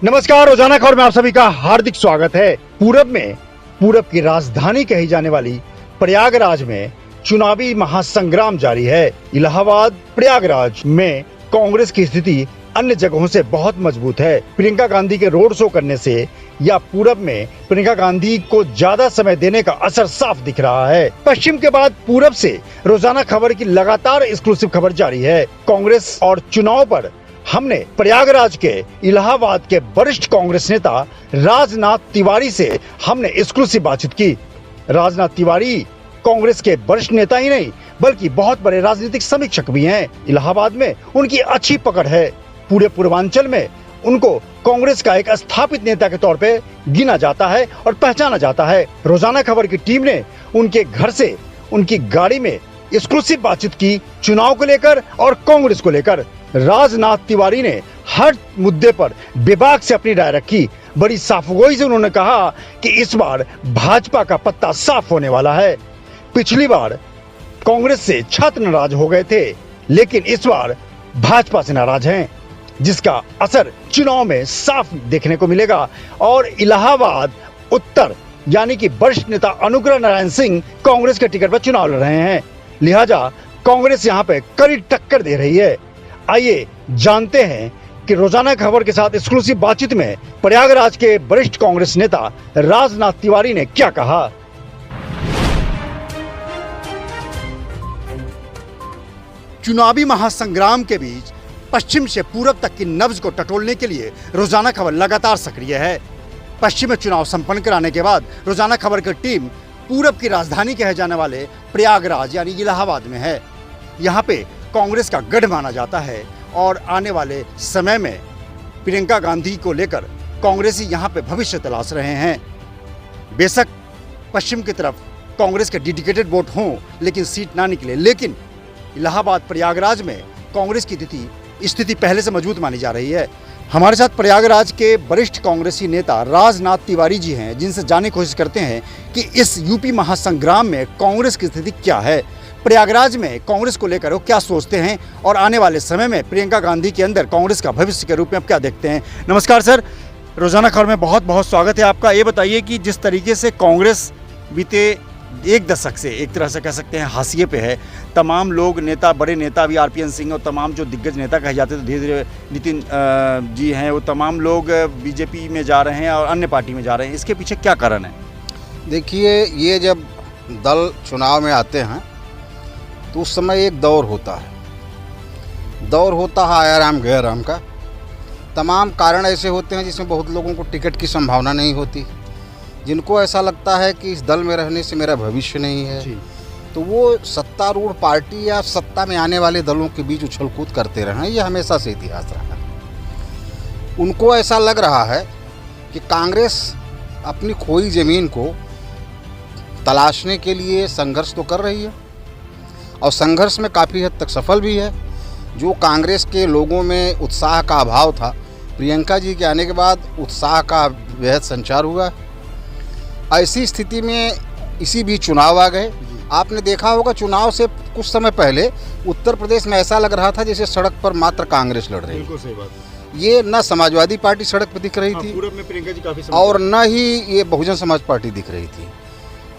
नमस्कार, रोजाना खबर में आप सभी का हार्दिक स्वागत है। पूरब की राजधानी कही जाने वाली प्रयागराज में चुनावी महासंग्राम जारी है। इलाहाबाद प्रयागराज में कांग्रेस की स्थिति अन्य जगहों से बहुत मजबूत है। प्रियंका गांधी के रोड शो करने से या पूरब में प्रियंका गांधी को ज्यादा समय देने का असर साफ दिख रहा है। पश्चिम के बाद पूरब से रोजाना खबर की लगातार एक्सक्लूसिव खबर जारी है। कांग्रेस और चुनाव पर हमने प्रयागराज के इलाहाबाद के वरिष्ठ कांग्रेस नेता राजनाथ तिवारी से हमने एक्सक्लूसिव बातचीत की। राजनाथ तिवारी कांग्रेस के वरिष्ठ नेता ही नहीं बल्कि बहुत बड़े राजनीतिक समीक्षक भी हैं। इलाहाबाद में उनकी अच्छी पकड़ है। पूरे पूर्वांचल में उनको कांग्रेस का एक स्थापित नेता के तौर पे गिना जाता है और पहचाना जाता है। रोजाना खबर की टीम ने उनके घर से उनकी गाड़ी में एक्सक्लूसिव बातचीत की, चुनाव को लेकर और कांग्रेस को लेकर। राजनाथ तिवारी ने हर मुद्दे पर विभाग से अपनी राय रखी। बड़ी साफगोई से उन्होंने कहा कि इस बार भाजपा का पत्ता साफ होने वाला है। पिछली बार कांग्रेस से छात्र नाराज हो गए थे, लेकिन इस बार भाजपा से नाराज हैं, जिसका असर चुनाव में साफ देखने को मिलेगा। और इलाहाबाद उत्तर यानी कि वरिष्ठ नेता अनुग्रह नारायण सिंह कांग्रेस के टिकट पर चुनाव लड़ रहे हैं, लिहाजा कांग्रेस यहां पे कड़ी टक्कर दे रही है। आइए जानते हैं कि रोजाना खबर के साथ एक्सक्लूसिव बातचीत में प्रयागराज के वरिष्ठ कांग्रेस नेता राजनाथ तिवारी ने क्या कहा। चुनावी महासंग्राम के बीच पश्चिम से पूरब तक की नब्ज को टटोलने के लिए रोजाना खबर लगातार सक्रिय है। पश्चिम में चुनाव संपन्न कराने के बाद रोजाना खबर की टीम पूरब की राजधानी कहे जाने वाले प्रयागराज यानी इलाहाबाद में है। यहाँ पे कांग्रेस का गढ़ माना जाता है और आने वाले समय में प्रियंका गांधी को लेकर कांग्रेसी यहाँ पे भविष्य तलाश रहे हैं। बेशक पश्चिम की तरफ कांग्रेस के डेडिकेटेड वोट हों लेकिन सीट ना निकले, लेकिन इलाहाबाद प्रयागराज में कांग्रेस की स्थिति पहले से मजबूत मानी जा रही है। हमारे साथ प्रयागराज के वरिष्ठ कांग्रेसी नेता राजनाथ तिवारी जी हैं, जिनसे जानने की कोशिश करते हैं कि इस यूपी महासंग्राम में कांग्रेस की स्थिति क्या है, प्रयागराज में कांग्रेस को लेकर वो क्या सोचते हैं और आने वाले समय में प्रियंका गांधी के अंदर कांग्रेस का भविष्य के रूप में आप क्या देखते हैं। नमस्कार सर, रोजाना खबर में बहुत बहुत स्वागत है आपका। ये बताइए कि जिस तरीके से कांग्रेस बीते एक दशक से एक तरह से कह सकते हैं हाशिए पे है, तमाम लोग नेता, बड़े नेता भी आरपीएन सिंह और तमाम जो दिग्गज नेता कहे जाते थे, धीरे धीरे नितिन जी हैं, वो तमाम लोग बीजेपी में जा रहे हैं और अन्य पार्टी में जा रहे हैं। इसके पीछे क्या कारण है? देखिए, ये जब दल चुनाव में आते हैं तो उस समय एक दौर होता है आया राम गया राम का। तमाम कारण ऐसे होते हैं जिसमें बहुत लोगों को टिकट की संभावना नहीं होती, जिनको ऐसा लगता है कि इस दल में रहने से मेरा भविष्य नहीं है, तो वो सत्तारूढ़ पार्टी या सत्ता में आने वाले दलों के बीच उछल कूद करते रहे हैं। ये हमेशा से इतिहास रहा है। उनको ऐसा लग रहा है कि कांग्रेस अपनी खोई ज़मीन को तलाशने के लिए संघर्ष तो कर रही है और संघर्ष में काफ़ी हद तक सफल भी है। जो कांग्रेस के लोगों में उत्साह का अभाव था, प्रियंका जी के आने के बाद उत्साह का बेहद संचार हुआ। ऐसी स्थिति में इसी बीच चुनाव आ गए। आपने देखा होगा चुनाव से कुछ समय पहले उत्तर प्रदेश में ऐसा लग रहा था जैसे सड़क पर मात्र कांग्रेस लड़ रही है। बिल्कुल सही बात है। ये न समाजवादी पार्टी सड़क पर दिख रही थी पूरब में प्रियंका जी काफी और न ही ये बहुजन समाज पार्टी दिख रही थी,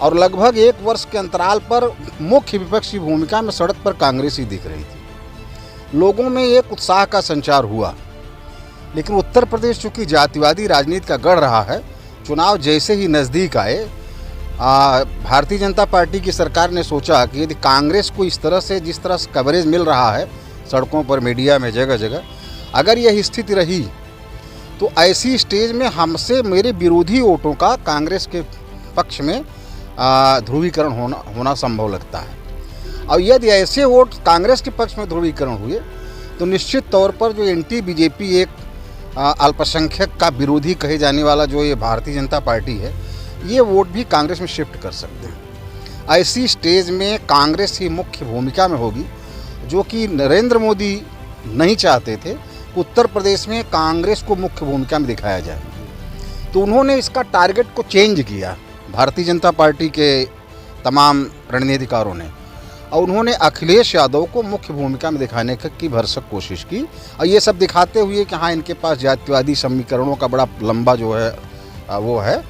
और लगभग एक वर्ष के अंतराल पर मुख्य विपक्षी भूमिका में सड़क पर कांग्रेस ही दिख रही थी। लोगों में एक उत्साह का संचार हुआ, लेकिन उत्तर प्रदेश चूँकि जातिवादी राजनीति का गढ़ रहा है, चुनाव जैसे ही नज़दीक आए, भारतीय जनता पार्टी की सरकार ने सोचा कि यदि कांग्रेस को इस तरह से जिस तरह से कवरेज मिल रहा है सड़कों पर, मीडिया में, जगह जगह, अगर यह स्थिति रही तो ऐसी स्टेज में हमसे मेरे विरोधी वोटों का कांग्रेस के पक्ष में ध्रुवीकरण होना संभव लगता है। और यदि ऐसे वोट कांग्रेस के पक्ष में ध्रुवीकरण हुए तो निश्चित तौर पर जो एंटी बीजेपी एक अल्पसंख्यक का विरोधी कहे जाने वाला जो ये भारतीय जनता पार्टी है, ये वोट भी कांग्रेस में शिफ्ट कर सकते हैं। ऐसी स्टेज में कांग्रेस ही मुख्य भूमिका में होगी, जो कि नरेंद्र मोदी नहीं चाहते थे उत्तर प्रदेश में कांग्रेस को मुख्य भूमिका में दिखाया जाए। तो उन्होंने इसका टारगेट को चेंज किया, भारतीय जनता पार्टी के तमाम रणनीतिकारों ने, और उन्होंने अखिलेश यादव को मुख्य भूमिका में दिखाने की भरसक कोशिश की, और ये सब दिखाते हुए कि हाँ इनके पास जातिवादी समीकरणों का बड़ा लंबा जो है वो है।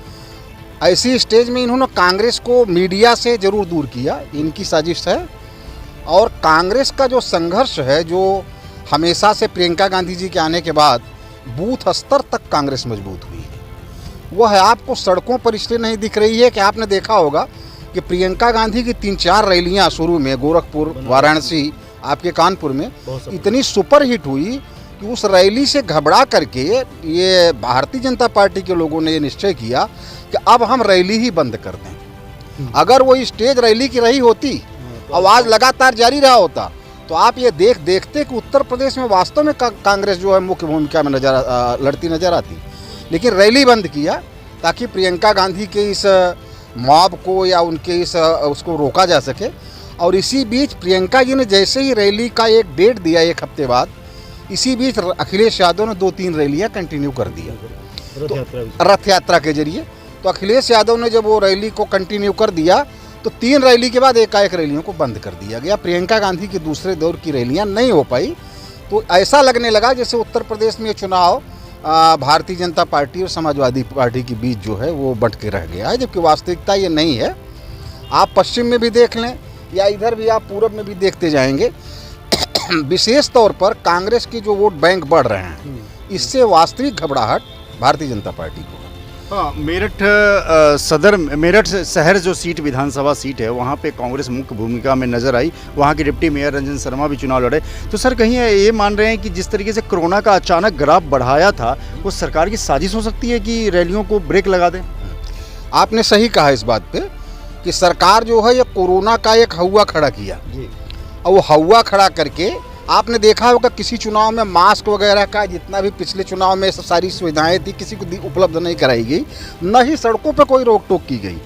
ऐसी स्टेज में इन्होंने कांग्रेस को मीडिया से ज़रूर दूर किया, इनकी साजिश है। और कांग्रेस का जो संघर्ष है, जो हमेशा से प्रियंका गांधी जी के आने के बाद बूथ स्तर तक कांग्रेस मजबूत हुई है, वह है आपको सड़कों पर इसलिए नहीं दिख रही है कि आपने देखा होगा कि प्रियंका गांधी की 3-4 रैलियां शुरू में गोरखपुर, वाराणसी, आपके कानपुर में इतनी सुपर हिट हुई कि उस रैली से घबरा करके ये भारतीय जनता पार्टी के लोगों ने ये निश्चय किया कि अब हम रैली ही बंद कर दें। अगर वो स्टेज रैली की रही होती, आवाज़ लगातार जारी रहा होता, तो आप ये देखते कि उत्तर प्रदेश में वास्तव में कांग्रेस जो है मुख्य भूमिका में लड़ती नजर आती। लेकिन रैली बंद किया ताकि प्रियंका गांधी के इस मॉब को या उनके इस उसको रोका जा सके। और इसी बीच प्रियंका जी ने जैसे ही रैली का एक डेट दिया 1 हफ्ते बाद, इसी बीच अखिलेश यादव ने 2-3 रैलियां कंटिन्यू कर दिया रथ यात्रा के जरिए। तो अखिलेश यादव ने जब वो रैली को कंटिन्यू कर दिया तो 3 रैली के बाद एकाएक रैलियों को बंद कर दिया गया। प्रियंका गांधी के दूसरे दौर की रैलियां नहीं हो पाई। तो ऐसा लगने लगा जैसे उत्तर प्रदेश में ये चुनाव भारतीय जनता पार्टी और समाजवादी पार्टी के बीच जो है वो बंट के रह गया है, जबकि वास्तविकता ये नहीं है। आप पश्चिम में भी देख लें या इधर भी आप पूरब में भी देखते जाएंगे, विशेष तौर पर कांग्रेस की जो वोट बैंक बढ़ रहे हैं, इससे वास्तविक घबराहट भारतीय जनता पार्टी को। हाँ, मेरठ शहर जो सीट विधानसभा सीट है वहाँ पे कांग्रेस मुख्य भूमिका में नजर आई। वहाँ के डिप्टी मेयर रंजन शर्मा भी चुनाव लड़े। तो सर कहीं ये मान रहे हैं कि जिस तरीके से कोरोना का अचानक ग्राफ बढ़ाया था, वो सरकार की साजिश हो सकती है कि रैलियों को ब्रेक लगा दें? आपने सही कहा इस बात पे कि सरकार जो है ये कोरोना का एक हवा खड़ा किया जी। और वो हवा खड़ा करके आपने देखा होगा किसी चुनाव में मास्क वगैरह का जितना भी पिछले चुनाव में सारी सुविधाएं थी किसी को उपलब्ध नहीं कराई गई, न ही सड़कों पर कोई रोक टोक की गई,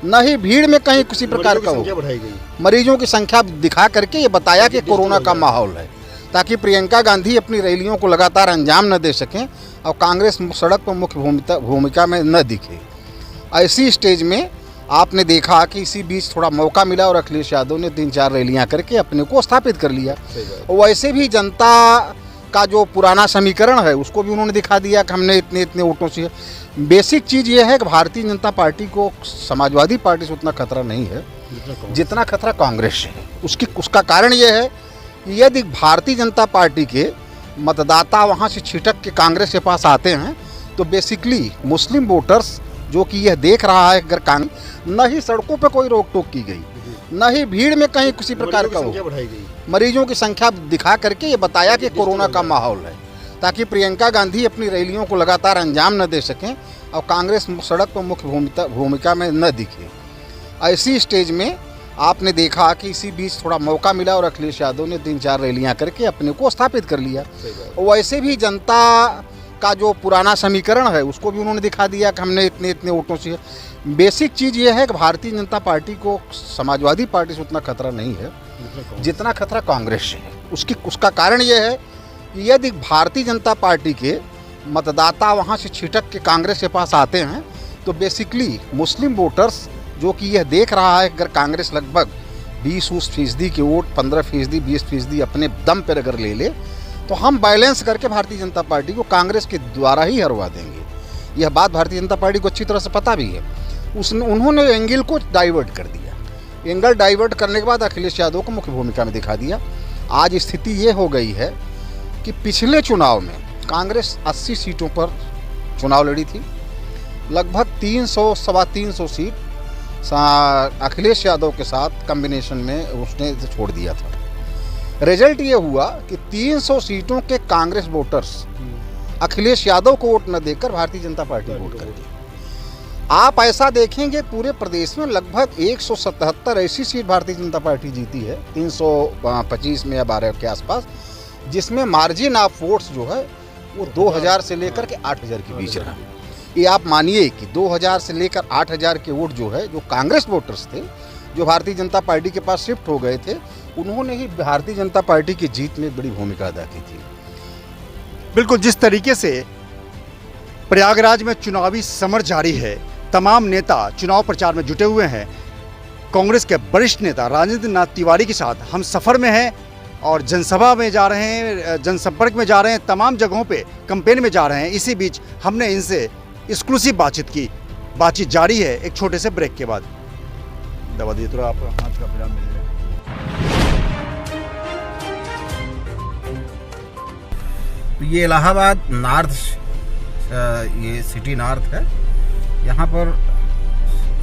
न ही भीड़ में कहीं किसी प्रकार का बढ़ाई गई। मरीजों की संख्या दिखा करके ये बताया कि कोरोना का माहौल है, ताकि प्रियंका गांधी अपनी रैलियों को लगातार अंजाम न दे सकें और कांग्रेस सड़क पर मुख्य भूमिका में न दिखे। ऐसी स्टेज में आपने देखा कि इसी बीच थोड़ा मौका मिला और अखिलेश यादव ने 3-4 रैलियां करके अपने को स्थापित कर लिया। वैसे भी जनता का जो पुराना समीकरण है उसको भी उन्होंने दिखा दिया कि हमने इतने वोटों से। बेसिक चीज़ ये है कि भारतीय जनता पार्टी को समाजवादी पार्टी से उतना खतरा नहीं है जितना खतरा कांग्रेस से है। उसका कारण ये है कि यदि भारतीय जनता पार्टी के मतदाता वहाँ से छिटक के कांग्रेस के पास आते हैं तो बेसिकली मुस्लिम वोटर्स जो कि यह देख रहा है अगर कांग्रेस न ही सड़कों पर कोई रोक टोक की गई, न ही भीड़ में कहीं किसी प्रकार का बढ़ाई गई, मरीजों की संख्या दिखा करके ये बताया कि कोरोना का माहौल है, ताकि प्रियंका गांधी अपनी रैलियों को लगातार अंजाम न दे सकें और कांग्रेस सड़क पर मुख्य भूमिका में न दिखे। ऐसी स्टेज में आपने देखा कि इसी बीच थोड़ा मौका मिला और अखिलेश यादव ने 3-4 रैलियां करके अपने को स्थापित कर लिया। वैसे भी जनता का जो पुराना समीकरण है उसको भी उन्होंने दिखा दिया कि हमने इतने वोटों से। बेसिक चीज़ ये है कि भारतीय जनता पार्टी को समाजवादी पार्टी से उतना खतरा नहीं है जितना खतरा कांग्रेस से है। उसका कारण ये है कि यदि भारतीय जनता पार्टी के मतदाता वहाँ से छिटक के कांग्रेस के पास आते हैं तो बेसिकली मुस्लिम वोटर्स जो कि यह देख रहा है अगर कांग्रेस लगभग 20-20% के वोट 15%, 20% अपने दम पर अगर ले ले तो हम बैलेंस करके भारतीय जनता पार्टी को कांग्रेस के द्वारा ही हरवा देंगे। यह बात भारतीय जनता पार्टी को अच्छी तरह से पता भी है। उन्होंने एंगल को डाइवर्ट कर दिया। एंगल डाइवर्ट करने के बाद अखिलेश यादव को मुख्य भूमिका में दिखा दिया। आज स्थिति ये हो गई है कि पिछले चुनाव में कांग्रेस 80 सीटों पर चुनाव लड़ी थी, लगभग 300-325 सीट अखिलेश यादव के साथ कॉम्बिनेशन में उसने छोड़ दिया था। रिजल्ट ये हुआ कि 300 सीटों के कांग्रेस वोटर्स अखिलेश यादव को वोट न देकर भारतीय जनता पार्टी वोट करेगी। आप ऐसा देखेंगे पूरे प्रदेश में लगभग 177 ऐसी सीट भारतीय जनता पार्टी जीती है 325 में या 12 के आसपास, जिसमें मार्जिन ऑफ वोट्स जो है वो 2000 से लेकर के 8000 के बीच रहा। ये आप मानिए कि 2000 से लेकर 8000 के वोट जो है जो कांग्रेस वोटर्स थे जो भारतीय जनता पार्टी के पास शिफ्ट हो गए थे, उन्होंने ही भारतीय जनता पार्टी की जीत में बड़ी भूमिका अदा की थी। बिल्कुल, जिस तरीके से प्रयागराज में चुनावी समर जारी है, तमाम नेता चुनाव प्रचार में जुटे हुए हैं, कांग्रेस के वरिष्ठ नेता राजेंद्र नाथ तिवारी के साथ हम सफर में हैं और जनसभा में जा रहे हैं, जनसंपर्क में जा रहे हैं, तमाम जगहों पे कैंपेन में जा रहे हैं। इसी बीच हमने इनसे एक्सक्लूसिव बातचीत की। बातचीत जारी है एक छोटे से ब्रेक के बाद। दबा दिए थोड़ा आप हाथ का विराम मिल जाए। ये इलाहाबाद नॉर्थ, ये सिटी नॉर्थ है। यहाँ पर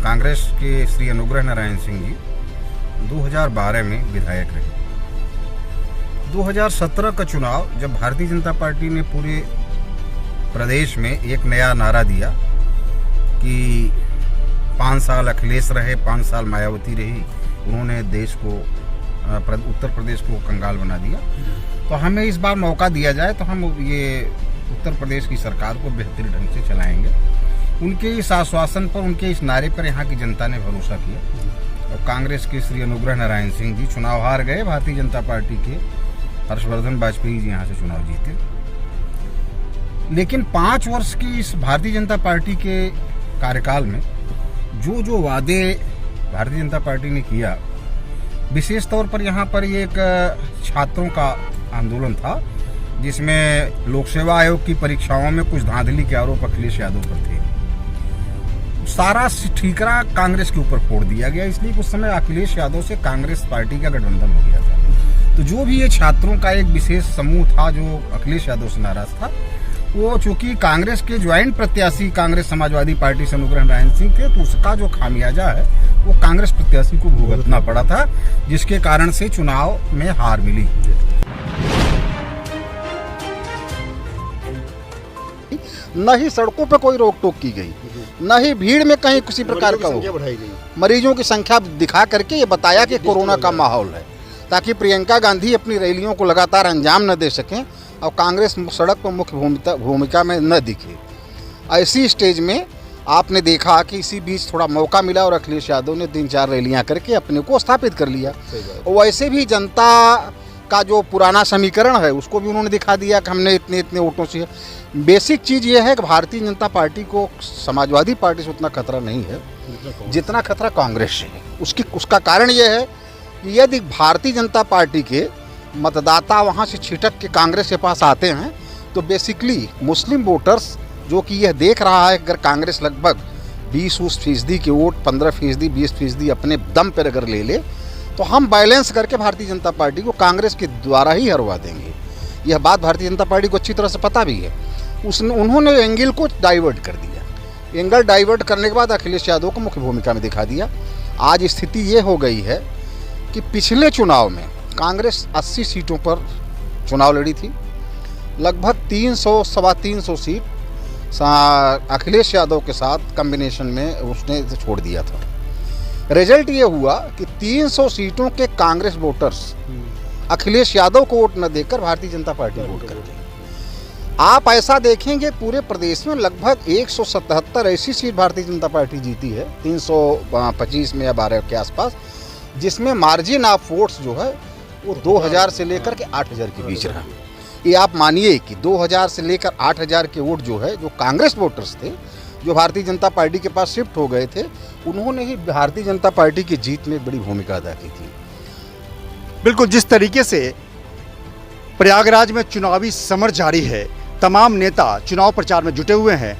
कांग्रेस के श्री अनुग्रह नारायण सिंह जी 2012 में विधायक रहे। 2017 का चुनाव जब भारतीय जनता पार्टी ने पूरे प्रदेश में एक नया नारा दिया कि 5 साल अखिलेश रहे, 5 साल मायावती रही, उन्होंने देश को, उत्तर प्रदेश को कंगाल बना दिया, तो हमें इस बार मौका दिया जाए तो हम ये उत्तर प्रदेश की सरकार को बेहतर ढंग से चलाएंगे। उनके इस आश्वासन पर, उनके इस नारे पर यहाँ की जनता ने भरोसा किया और कांग्रेस के श्री अनुग्रह नारायण सिंह जी चुनाव हार गए। भारतीय जनता पार्टी के हर्षवर्धन वाजपेयी जी यहाँ से चुनाव जीते। लेकिन 5 वर्ष की इस भारतीय जनता पार्टी के कार्यकाल में जो जो वादे भारतीय जनता पार्टी ने किया, विशेष तौर पर यहाँ पर एक छात्रों का आंदोलन था जिसमें लोक सेवा आयोग की परीक्षाओं में कुछ धांधली के आरोप अखिलेश यादव पर थे। सारा ठीकरा कांग्रेस के ऊपर फोड़ दिया गया, इसलिए उस समय अखिलेश यादव से कांग्रेस पार्टी का गठबंधन हो गया था। तो जो भी ये छात्रों का एक विशेष समूह था जो अखिलेश यादव से नाराज था, वो चूंकि कांग्रेस के ज्वाइंट प्रत्याशी कांग्रेस समाजवादी पार्टी से अनुग्रह नारायण सिंह थे, तो उसका जो खामियाजा है वो कांग्रेस प्रत्याशी को भुगतना पड़ा था, जिसके कारण से चुनाव में हार मिली। न ही सड़कों पर कोई रोक टोक की गई, न ही भीड़ में कहीं किसी प्रकार का बढ़ाई गई। मरीजों की संख्या दिखा करके ये बताया कि कोरोना का माहौल है, ताकि प्रियंका गांधी अपनी रैलियों को लगातार अंजाम न दे सकें और कांग्रेस सड़क पर मुख्य भूमिका में न दिखे। ऐसी स्टेज में आपने देखा कि इसी बीच थोड़ा मौका मिला और अखिलेश यादव ने 3-4 रैलियां करके अपने को स्थापित कर लिया। वैसे भी जनता का जो पुराना समीकरण है उसको भी उन्होंने दिखा दिया कि हमने इतने इतने वोटों से। बेसिक चीज़ ये है कि भारतीय जनता पार्टी को समाजवादी पार्टी से उतना खतरा नहीं है जितना खतरा कांग्रेस से है। उसका कारण ये है कि यदि भारतीय जनता पार्टी के मतदाता वहाँ से छिटक के कांग्रेस के पास आते हैं तो बेसिकली मुस्लिम वोटर्स, जो कि यह देख रहा है अगर कांग्रेस लगभग 20-20% के वोट, 15%, 20% अपने दम पर अगर ले ले तो हम बैलेंस करके भारतीय जनता पार्टी को कांग्रेस के द्वारा ही हरवा देंगे। यह बात भारतीय जनता पार्टी को अच्छी तरह से पता भी है। उन्होंने एंगल को डाइवर्ट कर दिया। एंगल डाइवर्ट करने के बाद अखिलेश यादव को मुख्य भूमिका में दिखा दिया। आज स्थिति ये हो गई है कि पिछले चुनाव में कांग्रेस 80 सीटों पर चुनाव लड़ी थी, लगभग 300-325 सीट अखिलेश यादव के साथ कॉम्बिनेशन में उसने छोड़ दिया था। रिजल्ट ये हुआ कि 300 सीटों के कांग्रेस वोटर्स अखिलेश यादव को वोट न देकर भारतीय जनता पार्टी वोट कर गई। आप ऐसा देखेंगे पूरे प्रदेश में लगभग 177 ऐसी सीट भारतीय जनता पार्टी जीती है, 325 में या 12 के आसपास, जिसमें मार्जिन ऑफ वोट्स जो है वो 2000 से लेकर के 8000 के बीच रहा। ये आप मानिए कि 2000 से लेकर 8000 के वोट जो है, जो कांग्रेस वोटर्स थे जो भारतीय जनता पार्टी के पास शिफ्ट हो गए थे, उन्होंने ही भारतीय जनता पार्टी की जीत में बड़ी भूमिका अदा की थी। बिल्कुल जिस तरीके से प्रयागराज में चुनावी समर जारी है, तमाम नेता चुनाव प्रचार में जुटे हुए हैं।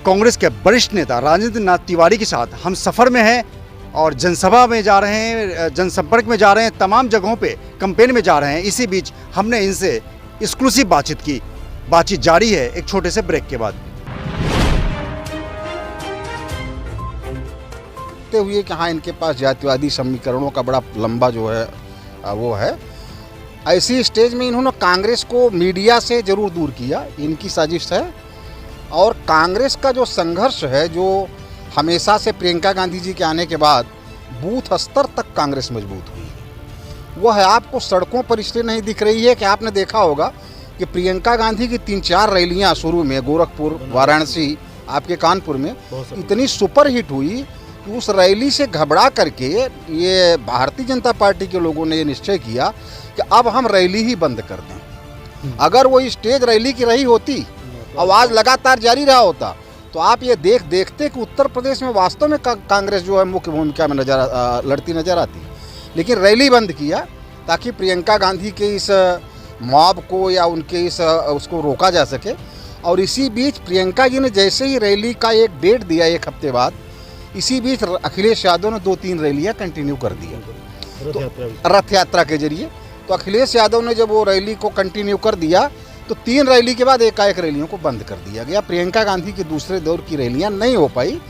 कांग्रेस के वरिष्ठ नेता राजेंद्र नाथ तिवारी के साथ हम सफर में हैं और जनसभा में जा रहे हैं, जनसंपर्क में जा रहे हैं, तमाम जगहों पे कैंपेन में जा रहे हैं। इसी बीच हमने इनसे एक्सक्लूसिव बातचीत की। बातचीत जारी है एक छोटे से ब्रेक के बाद। हुए कि हाँ, इनके पास जातिवादी समीकरणों का बड़ा लंबा जो है वो है। ऐसी स्टेज में इन्होंने कांग्रेस को मीडिया से जरूर दूर किया, इनकी साजिश है। और कांग्रेस का जो संघर्ष है, जो हमेशा से प्रियंका गांधी जी के आने के बाद बूथ स्तर तक कांग्रेस मजबूत हुई है, वह है आपको सड़कों पर इसलिए नहीं दिख रही है कि आपने देखा होगा कि प्रियंका गांधी की 3-4 रैलियां शुरू में गोरखपुर, वाराणसी, आपके कानपुर में इतनी सुपर हिट हुई कि उस रैली से घबरा करके ये भारतीय जनता पार्टी के लोगों ने ये निश्चय किया कि अब हम रैली ही बंद कर दें। अगर वो स्टेज रैली की रही होती, आवाज़ लगातार जारी रहा होता, तो आप ये देखते कि उत्तर प्रदेश में वास्तव में कांग्रेस जो है मुख्य भूमिका में लड़ती नजर आती है, लेकिन रैली बंद किया ताकि प्रियंका गांधी के इस मॉब को या उनके इस उसको रोका जा सके। और इसी बीच प्रियंका जी ने जैसे ही रैली का एक डेट दिया 1 हफ्ते बाद, इसी बीच अखिलेश यादव ने 2-3 रैलियां कंटिन्यू कर दी रथ यात्रा के जरिए। तो अखिलेश यादव ने जब वो रैली को कंटिन्यू कर दिया तो 3 रैली के बाद एकाएक रैलियों को बंद कर दिया गया। प्रियंका गांधी के दूसरे दौर की रैलियां नहीं हो पाई।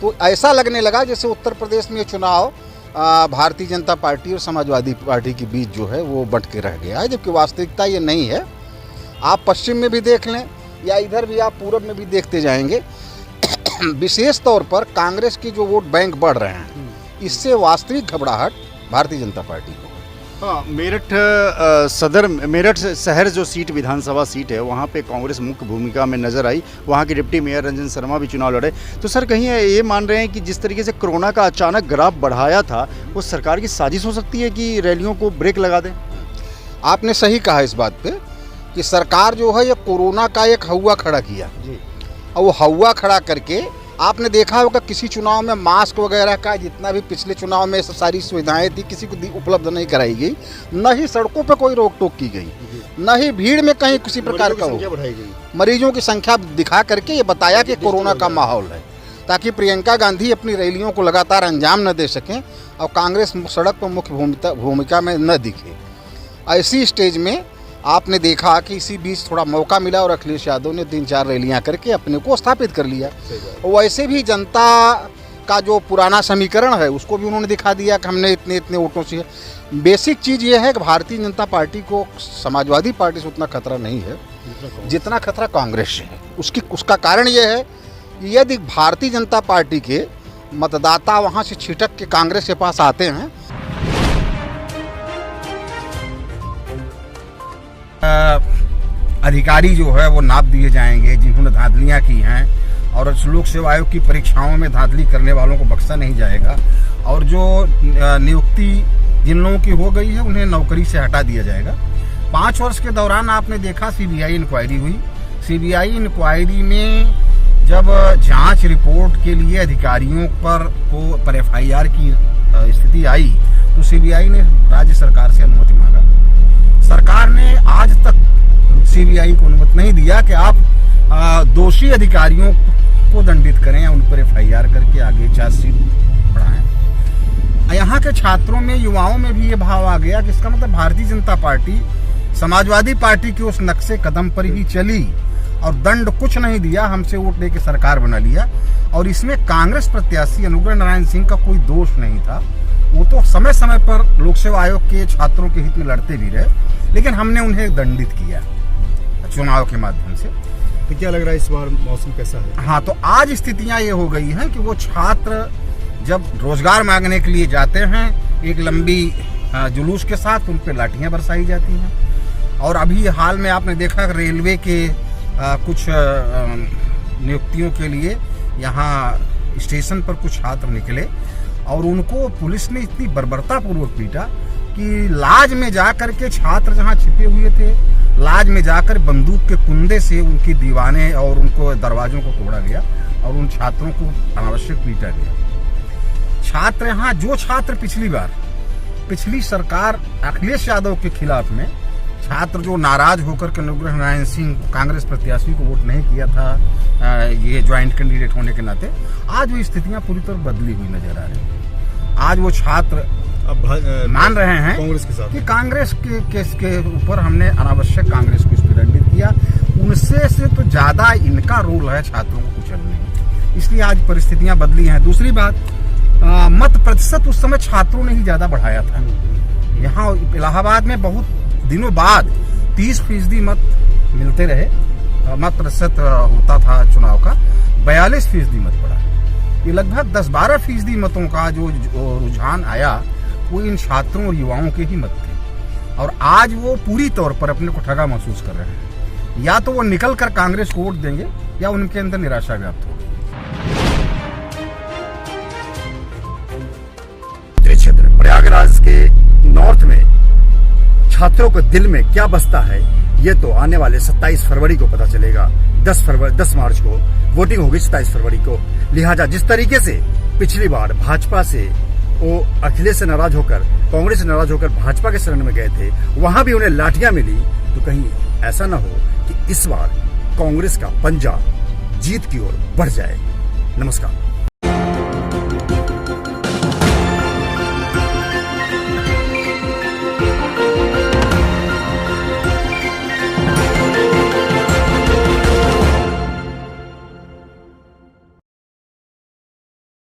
तो ऐसा लगने लगा जैसे उत्तर प्रदेश में ये चुनाव भारतीय जनता पार्टी और समाजवादी पार्टी के बीच जो है वो बंट के रह गया है, जबकि वास्तविकता ये नहीं है। आप पश्चिम में भी देख लें या इधर भी आप पूरब में भी देखते जाएंगे, विशेष तौर पर कांग्रेस की जो वोट बैंक बढ़ रहे हैं, इससे वास्तविक घबराहट भारतीय जनता पार्टी को। हाँ, मेरठ शहर जो सीट विधानसभा सीट है वहाँ पे कांग्रेस मुख्य भूमिका में नजर आई। वहाँ के डिप्टी मेयर रंजन शर्मा भी चुनाव लड़े। तो सर कहीं ये मान रहे हैं कि जिस तरीके से कोरोना का अचानक ग्राफ बढ़ाया था, वो सरकार की साजिश हो सकती है कि रैलियों को ब्रेक लगा दें? आपने सही कहा इस बात पे कि सरकार जो है ये कोरोना का एक हवा खड़ा किया जी। और वो हवा खड़ा करके आपने देखा होगा किसी चुनाव में मास्क वगैरह का जितना भी पिछले चुनाव में सारी सुविधाएं थी किसी को उपलब्ध नहीं कराई गई, न ही सड़कों पर कोई रोक टोक की गई, न ही भीड़ में कहीं किसी प्रकार का बढ़ाई गई। मरीजों की संख्या दिखा करके ये बताया कि कोरोना का माहौल है, ताकि प्रियंका गांधी अपनी रैलियों को लगातार अंजाम न दे सकें और कांग्रेस सड़क पर मुख्य भूमिका में न दिखे। ऐसी स्टेज में आपने देखा कि इसी बीच थोड़ा मौका मिला और अखिलेश यादव ने 3-4 रैलियां करके अपने को स्थापित कर लिया। वैसे भी जनता का जो पुराना समीकरण है उसको भी उन्होंने दिखा दिया कि हमने इतने वोटों से। बेसिक चीज़ ये है कि भारतीय जनता पार्टी को समाजवादी पार्टी से उतना खतरा नहीं है जितना खतरा कांग्रेस से है। उसका कारण ये है कि यदि भारतीय जनता पार्टी के मतदाता वहाँ से छिटक के कांग्रेस के पास आते हैं, अधिकारी जो है वो नाप दिए जाएंगे जिन्होंने धांधलियां की हैं, और लोक सेवा आयोग की परीक्षाओं में धांधली करने वालों को बख्शा नहीं जाएगा, और जो नियुक्ति जिन लोगों की हो गई है उन्हें नौकरी से हटा दिया जाएगा। 5 वर्ष के दौरान आपने देखा सीबीआई इंक्वायरी हुई। सीबीआई इंक्वायरी में जब जांच रिपोर्ट के लिए अधिकारियों पर एफआईआर की स्थिति आई तो सीबीआई ने राज्य सरकार से अनुमति मांगा। सरकार ने आज तक सीबीआई को अनुमति नहीं दिया कि आप दोषी अधिकारियों को दंडित करें या उन पर एफआईआर करके आगे चार्जशीट बढ़ाएं। यहाँ के छात्रों में, युवाओं में भी ये भाव आ गया कि इसका मतलब भारतीय जनता पार्टी समाजवादी पार्टी के उस नक्शे कदम पर ही चली और दंड कुछ नहीं दिया, हमसे वोट लेके सरकार बना लिया। और इसमें कांग्रेस प्रत्याशी अनुग्रह नारायण सिंह का कोई दोष नहीं था। वो तो समय समय पर लोक सेवा आयोग के छात्रों के हित में लड़ते भी रहे, लेकिन हमने उन्हें दंडित किया चुनाव के माध्यम से। तो क्या लग रहा है इस बार मौसम कैसा है? हाँ, तो आज स्थितियां ये हो गई हैं कि वो छात्र जब रोजगार मांगने के लिए जाते हैं एक लंबी जुलूस के साथ उन पर लाठियां बरसाई जाती हैं। और अभी हाल में आपने देखा रेलवे के कुछ नियुक्तियों के लिए यहाँ स्टेशन पर कुछ छात्र निकले और उनको पुलिस ने इतनी बर्बरतापूर्वक पीटा कि लाज में जाकर के छात्र जहाँ छिपे हुए थे, लाज में जाकर बंदूक के कुंदे से उनकी दीवाने और उनको दरवाजों को तोड़ा गया और उन छात्रों को अनावश्यक पीटा गया। छात्र यहाँ, जो छात्र पिछली सरकार अखिलेश यादव के खिलाफ में छात्र जो नाराज होकर के अनुग्रह नारायण सिंह कांग्रेस प्रत्याशी को वोट नहीं किया था ये ज्वाइंट कैंडिडेट होने के नाते, आज वो स्थितियां पूरी तरह बदली हुई नजर आ रही है। आज वो छात्र मान रहे हैं कांग्रेस के साथ कि कांग्रेस के केस के ऊपर हमने अनावश्यक कांग्रेस को इस पर दंडित किया, उनसे से तो ज्यादा इनका रोल है छात्रों को कुचलने में। इसलिए आज परिस्थितियां बदली हैं। दूसरी बात, मत प्रतिशत उस समय छात्रों ने ही ज्यादा बढ़ाया था। यहाँ इलाहाबाद में बहुत दिनों बाद 30% मत मिलते रहे, मत प्रतिशत होता था चुनाव का, 42% मत पड़ा। ये लगभग 10-12% मतों का जो रुझान आया वो इन छात्रों और युवाओं के ही मत थे। और आज वो पूरी तौर पर अपने को ठगा महसूस कर रहे हैं। या तो वो निकल कर कांग्रेस को वोट देंगे या उनके अंदर निराशा व्याप्त होगी। क्षेत्र प्रयागराज के नॉर्थ में छात्रों के दिल में क्या बसता है ये तो आने वाले 27 फरवरी को पता चलेगा। 10 मार्च को वोटिंग होगी 27 फरवरी को। लिहाजा जिस तरीके से पिछली बार भाजपा से वो अखिलेश से नाराज होकर, कांग्रेस से नाराज होकर भाजपा के शरण में गए थे, वहां भी उन्हें लाठियां मिली, तो कहीं ऐसा ना हो कि इस बार कांग्रेस का पंजा जीत की ओर बढ़ जाए। नमस्कार।